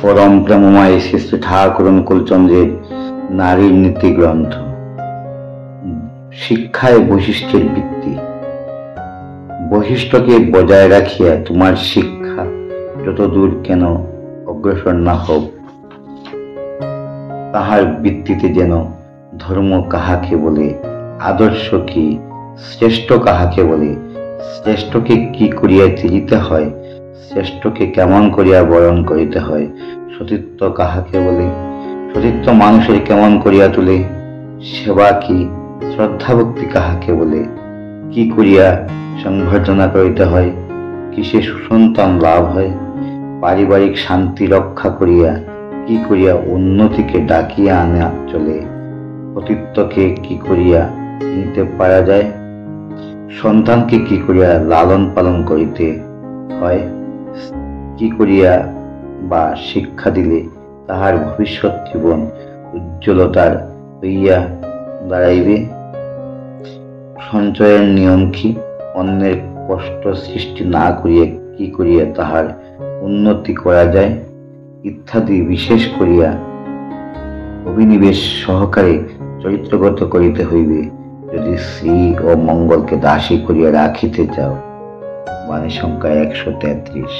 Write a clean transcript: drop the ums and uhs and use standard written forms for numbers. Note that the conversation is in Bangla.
পরম প্রেমময় শ্রী শ্রী ঠাকুর অনুকূলচন্দ্রের নারীর নীতি গ্রন্থ। শিক্ষায় বৈশিষ্ট্যের ভিত্তি। বৈশিষ্ট্যকে বজায় রাখিয়া তোমার শিক্ষা যতদূর কেন অগ্রসর না হোক, তাহার ভিত্তিতে যেন ধর্ম কাহাকে বলে, আদর্শ কি, শ্রেষ্ঠ কাহাকে বলে, শ্রেষ্ঠকে কি করিয়া ত্যাজিতে হয়, শ্রেষ্ঠকে কেমন করিয়া বরণ করিতে হয়, সতীত্ব কাহাকে বলে, সতীত্ব মানুষের কেমন করিয়া তোলে, সেবা কি, শ্রদ্ধা ভক্তি কাহাকে বলে, কি করিয়া সংবর্ধনা করিতে হয়, কিসে সুসন্তান লাভ হয়, পারিবারিক শান্তি রক্ষা করিয়া কি করিয়া উন্নতিকে ডাকিয়া আনা চলে, সতীত্বকে কি করিয়া চিনিতে পারা যায়, সন্তানকে কি করিয়া লালন পালন করিতে হয়, কি করিয়া বা শিক্ষা দিলে তাহার ভবিষ্যৎ জীবন উজ্জ্বলতার হইয়া দাঁড়াইবে, সঞ্চয়ের নিয়ম কি, অন্যের কষ্ট সৃষ্টি না করিয়া কি করিয়া তাহার উন্নতি করা যায় ইত্যাদি বিশেষ করিয়া অভিনিবেশ সহকারে চরিত্রগত করিতে হইবে, যদি শ্রী ও মঙ্গলকে দাসী করিয়া রাখিতে চাও। বাণী সংখ্যা 133।